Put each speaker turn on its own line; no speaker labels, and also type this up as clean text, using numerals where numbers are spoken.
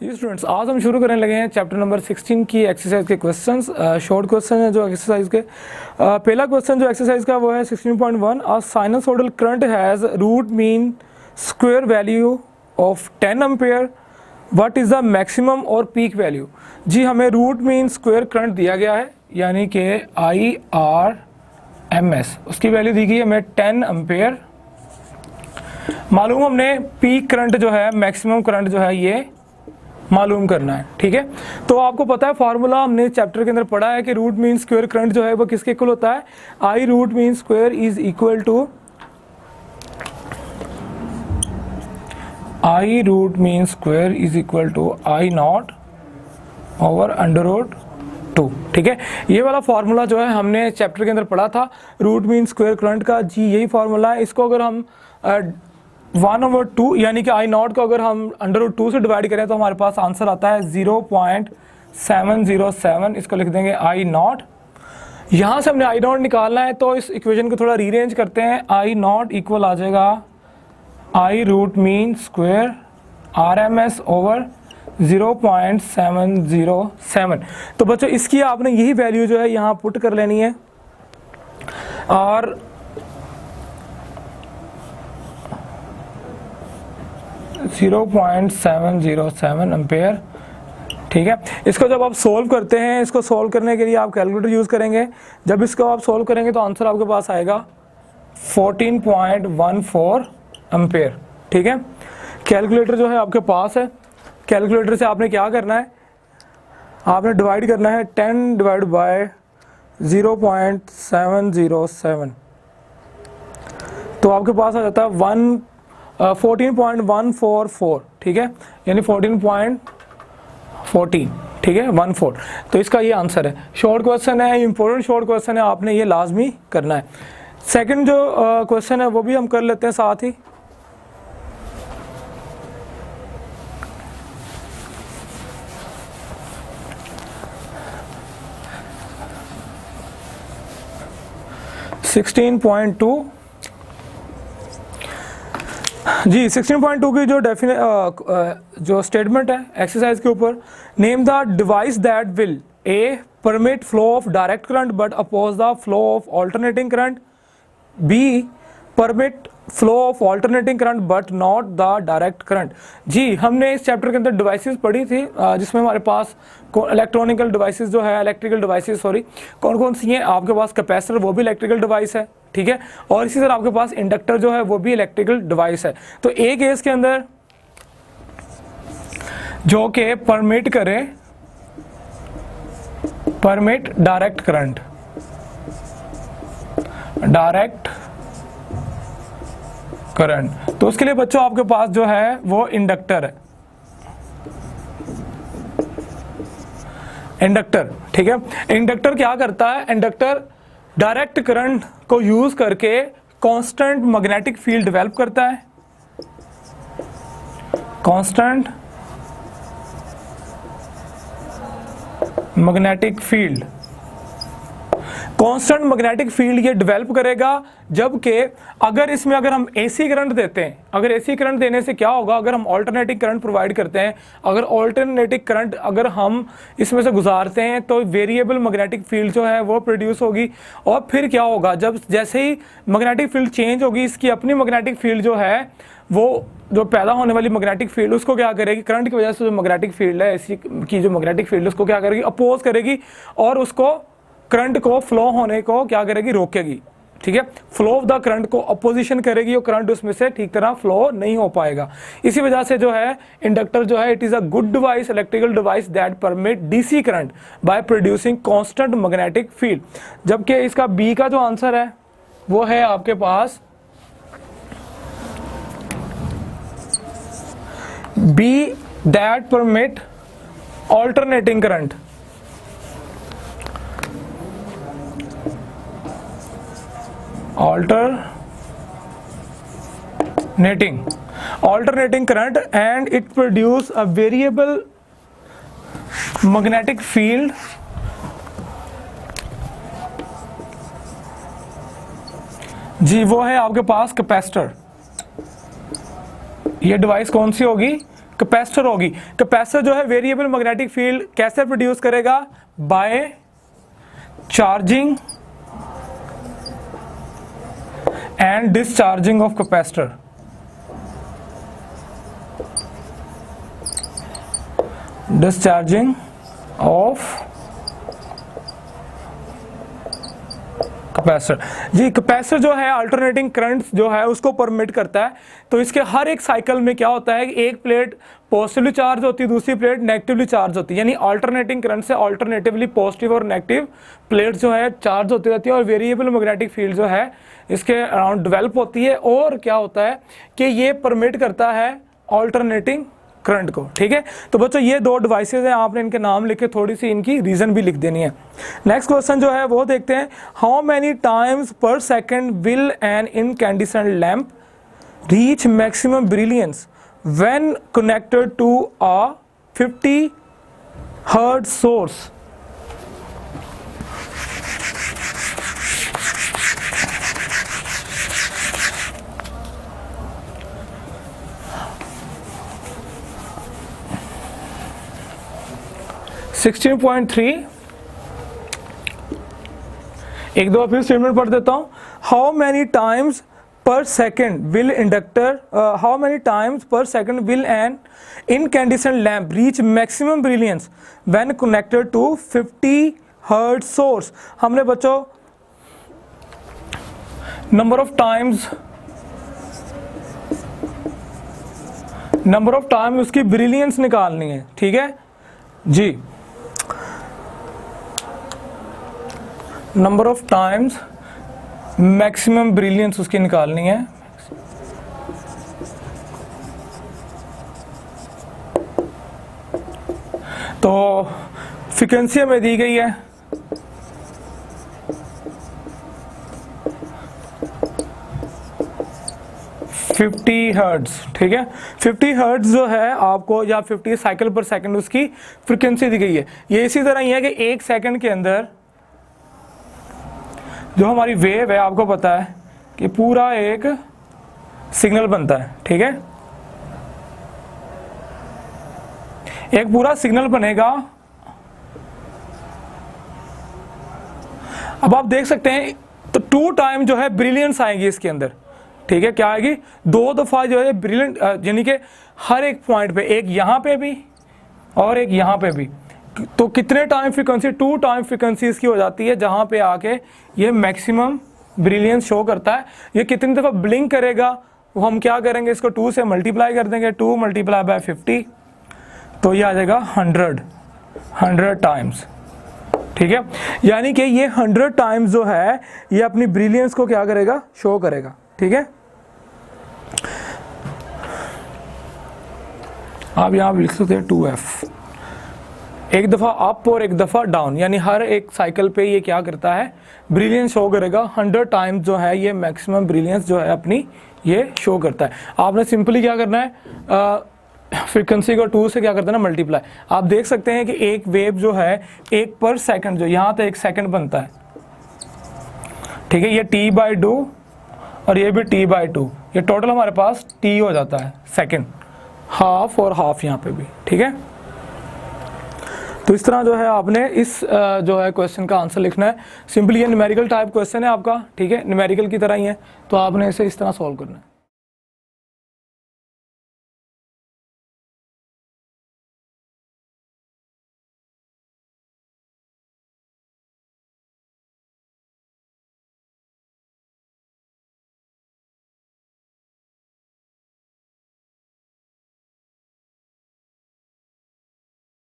जी students, आज हम शुरू करने लगे हैं चैप्टर नंबर 16 की एक्सरसाइज के क्वेश्चंस। शॉर्ट क्वेश्चन है जो एक्सरसाइज के। पहला क्वेश्चन जो एक्सरसाइज का वो है 16.1। A sinusoidal current has root mean square value of 10 ampere, what is the maximum और पीक वैल्यू। जी हमें रूट मीन स्क्वायर करंट दिया गया है, यानी कि IRMS, उसकी वैल्यू दी गई है हमें 10 एम्पेयर। मालूम हमने पीक करंट जो है, मैक्सिमम करंट जो है, ये मालूम करना है। ठीक है, तो आपको पता है फार्मूला हमने चैप्टर के अंदर पढ़ा है कि रूट मीन स्क्वायर करंट जो है वो किसके इक्वल होता है, I root mean square is equal to I root mean square is equal to I not over under root 2। ठीक है, ये वाला फार्मूला जो है हमने चैप्टर के अंदर पढ़ा था रूट मीन स्क्वायर करंट का। जी यही फार्मूला है। इसको अगर हम 1/2 यानी कि आई नॉट को अगर हम अंडर रूट 2 से डिवाइड करें तो हमारे पास आंसर आता है 0.707। इसको लिख देंगे आई नॉट। यहाँ से हमने आई नॉट निकालना है तो इस इक्वेशन को थोड़ा रीअरेंज करते हैं। आई नॉट इक्वल आ जाएगा I root mean square RMS over 0.707। तो बच्चों इसकी आपने यही वैल्यू जो है यहाँ पुट कर लेनी है और 0.707 एम्पेयर। ठीक है, इसको जब आप सोल्व करते हैं, इसको सोल्व करने के लिए आप कैलकुलेटर यूज़ करेंगे। जब इसको आप सोल्व करेंगे तो आंसर आपके पास आएगा 14.14 एम्पेयर। ठीक है, कैलकुलेटर जो है आपके पास है। कैलकुलेटर से आपने क्या करना है, आपने डिवाइड करना है 10 डिवाइड बाय 0.707, तो आपके पास आ जाता है 14.144। ठीक है, यानी 14.14। ठीक है, 14। तो इसका ये आंसर है। शॉर्ट क्वेश्चन है, इंपॉर्टेंट शॉर्ट क्वेश्चन है, आपने ये लाजमी करना है। सेकंड जो क्वेश्चन है वो भी हम कर लेते हैं साथ ही। जी 16.2 की जो स्टेटमेंट है एक्सरसाइज के ऊपर, name the device that will A permit flow of direct current but oppose the flow of alternating current, B permit flow of alternating current but not the direct current. जी हमने इस chapter के अंदर devices पढ़ी थी जिसमें हमारे पास electronical devices जो है, इलेक्ट्रिकल डिवाइसेस सॉरी, कौन कौन सी हैं। आपके पास कैपेसिटर, वो भी इलेक्ट्रिकल डिवाइस है। ठीक है, और इसी तरह आपके पास इंडक्टर जो है वो भी इलेक्ट्रिकल डिवाइस है। तो एक केस के अंदर जो कि परमिट करे, permit direct current, direct current, तो उसके लिए बच्चों आपके पास जो है वो इंडक्टर है, इंडक्टर। ठीक है, इंडक्टर क्या करता है, इंडक्टर डायरेक्ट करंट को यूज करके कांस्टेंट मैग्नेटिक फील्ड डेवलप करता है। Constant magnetic field, constant magnetic field ये डेवलप करेगा। जबकि अगर इसमें अगर हम एसी करंट देते हैं, अगर एसी करंट देने से क्या होगा, अगर हम ऑल्टरनेटिंग करंट प्रोवाइड करते हैं, अगर ऑल्टरनेटिंग करंट अगर हम इसमें से गुजारते हैं तो वेरिएबल मैग्नेटिक फील्ड जो है वो प्रोड्यूस होगी। और फिर क्या होगा, जब जैसे ही मैग्नेटिक फील्ड चेंज होगी, इसकी अपनी मैग्नेटिक फील्ड जो है वो जो पैदा होने वाली मैग्नेटिक फील्ड उसको क्या करेगी, करंट की वजह से जो मैग्नेटिक फील्ड है, एसी की जो मैग्नेटिक फील्ड उसको क्या करेगी, अपोज करेगी और उसको करंट को फ्लो होने को क्या करेगी, रोकेगी। ठीक है, फ्लो ऑफ द करंट को अपोजिशन करेगी और करंट उसमें से ठीक तरह फ्लो नहीं हो पाएगा। इसी वजह से जो है इंडक्टर जो है it is a good device, electrical device that permit DC current by producing constant magnetic field. जबकि इसका बी का जो आंसर है वो है आपके पास B, that permit alternating current. alternating current and it produce a variable magnetic field जी वो है आपके पास कैपेसिटर। ये डिवाइस कौन सी होगी, कैपेसिटर होगी। कैपेसिटर जो है वेरिएबल मैग्नेटिक फील्ड कैसे प्रोड्यूस करेगा? By charging and discharging of capacitor. Discharging of capacitor. जी कैपेसिटर जो है अल्टरनेटिंग करंट जो है उसको परमिट करता है। तो इसके हर एक साइकिल में क्या होता है कि एक प्लेट पॉजिटिवली चार्ज होती है, दूसरी प्लेट नेगेटिवली चार्ज होती है, यानी अल्टरनेटिंग करंट से अल्टरनेटिवली पॉजिटिव और नेगेटिव प्लेट जो है चार्ज होती रहती है और वेरिएबल मैग्नेटिक फील्ड जो है इसके अराउंड डेवलप होती है। और क्या होता है कि ये परमिट करता है अल्टरनेटिंग करंट को। ठीक है, तो बच्चों ये दो डिवाइसेस हैं, आपने इनके नाम लिखे, थोड़ी सी इनकी रीजन भी लिख देनी है। नेक्स्ट क्वेश्चन जो है वो देखते हैं, how many times per second will an incandescent lamp reach maximum brilliance when connected to a 50 hertz source? एक दो फिर स्टेटमेंट पढ़ देता हूं। How many times per second will inductor how many times per second will an incandescent lamp reach maximum brilliance when connected to 50 hertz source? हमने बच्चों number of time उसकी brilliance निकालनी है। ठीक है जी, number of times maximum brilliance उसकी निकालनी है। तो फ्रीक्वेंसी हमें दी गई है 50 हर्ट्ज। ठीक है, 50 हर्ट्ज जो है आपको, या 50 साइकिल पर सेकंड उसकी फ्रीक्वेंसी दी गई है। ये इसी तरह ही है कि एक सेकंड के अंदर जो हमारी वेव है, आपको पता है कि पूरा एक सिग्नल बनता है। ठीक है, एक पूरा सिग्नल बनेगा। अब आप देख सकते हैं तो 2 टाइम जो है ब्रिलियंस आएगी इसके अंदर। ठीक है, क्या आएगी? 2 दफा जो है ब्रिलियंट, यानी कि हर एक पॉइंट पे, एक यहां पे भी और एक यहां पे भी। तो कितने टाइम फ्रीक्वेंसी? 2 टाइम फ्रीक्वेंसी इसकी हो जाती है, जहां पे आके ये मैक्सिमम ब्रिलियंस शो करता है। ये कितनी दफ़ा ब्लिंक करेगा वो हम क्या करेंगे, इसको 2 से मल्टीप्लाई कर देंगे, 2 मल्टीप्लाई बाय 50, तो ये आ जाएगा 100 टाइम्स। ठीक है, यानी कि ये 100 टाइम्स जो है ये अपनी ब्रिलियंस को क्या करेगा? शो करेगा। ठीक है, आप यहां लिख सकते हैं 2f, एक दफ़ा अप और एक दफ़ा डाउन, यानी हर एक साइकिल पे ये क्या करता है? ब्रिलियंस शो करेगा। 100 टाइम्स जो है ये मैक्सिमम ब्रिलियंस जो है अपनी ये शो करता है। आपने सिंपली क्या करना है, फ्रीक्वेंसी को 2 से क्या करते हैं ना, मल्टीप्लाई। आप देख सकते हैं कि एक वेव जो है 1 पर सेकंड, जो यहाँ तो 1 सेकंड बनता है। ठीक है, ये t/2 और ये भी t/2, ये टोटल हमारे पास t हो जाता है सेकंड, हाफ और हाफ यहाँ पे भी। ठीक है, तो इस तरह जो है आपने इस जो है क्वेश्चन का आंसर लिखना है। सिंपली ये न्यूमेरिकल टाइप क्वेश्चन है आपका। ठीक है, न्यूमेरिकल की तरह ही है, तो आपने इसे इस तरह सॉल्व करना है।